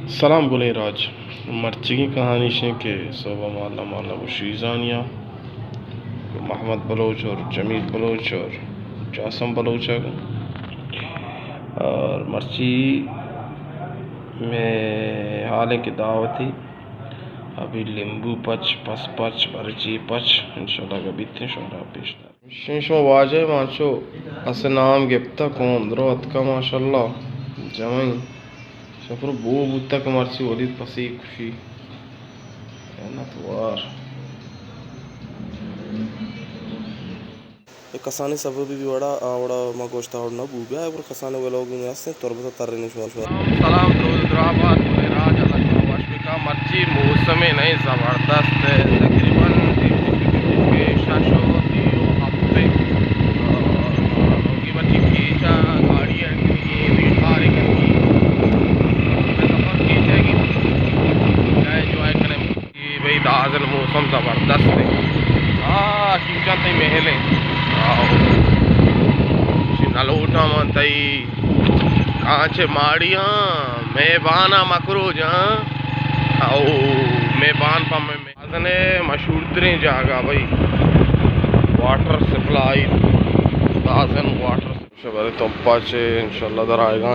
सलाम गुले राज मर्ची की कहानी से के सोबा माला माला वो शीज़ानिया मोहम्मद बलोच और जमील बलोच और जासम बलोच है। और मर्ची में हाल की दावती अभी लींबू पच पस पच मर्ची पच इंशाल्लाह कभी इतने शोरा पेशदार शेषो वाजे माचो असनाम गिफ्ता कौन द्रोत का माशाल्लाह जमाई सफर बो बुत्ता के मर्ची वलीद पसी खुशी नतवार कसाने सब भी बड़ा आवड़ा मगोस्ता और ना बूबा है और कसाने वालों की ऐसे तोरबता तरने शुरू सलाम तो हैदराबाद में राज अल्लाह मर्ची मौसम नहीं ज़बरदस्त है तकरीबन शाशो हफ्ते की बच्ची की गाड़ी एंजॉय करें भाई दाजन मौसम ज़बरदस्त है शीशा महल नलोटा मनतई कांचे माड़िया मेबाना मकरूजा औ मेबान पर में मशहूर तरीन जगह भाई वाटर सप्लाई दाजन वाटर शबर तो पाचे इंशाल्लाह दर आएगा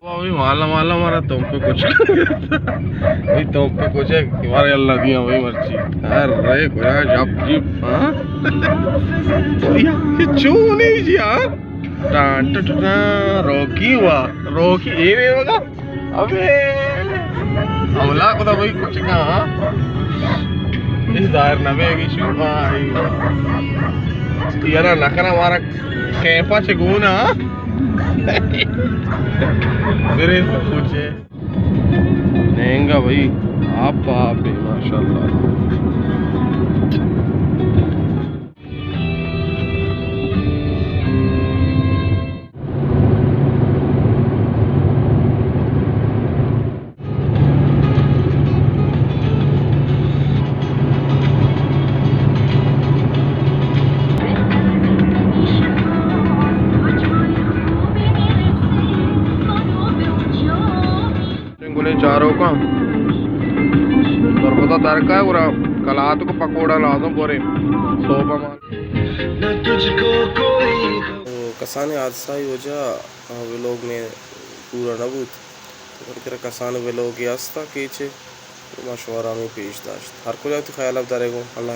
अभी माला माला मारा तुम पे कुछ भाई तुम पे कुछ है हमारे अल्लाह दिया भाई मर्ची अरे कोया जब जी हां चू नहीं जी हां रोकी हुआ रोकी ये नहीं होगा अबे हमला को तो भाई कुछ कहा इस दायर नबे की शू भाई यार नखरा मारा कैपा से गुना मेरे सब कुछ है महंगा भाई आप माशाल्लाह चारों का और पता दरका है पूरा कलात को पकोड़ा लाजम पूरे सोपा माल तो कसाने हादसा ही हो जा वे लोग ने पूरा नबूत और कसाने वे लोग आस्था कीचे मशवरा में पेश दाश्त हर को जाती ख्याल अब दारेगो अल्लाह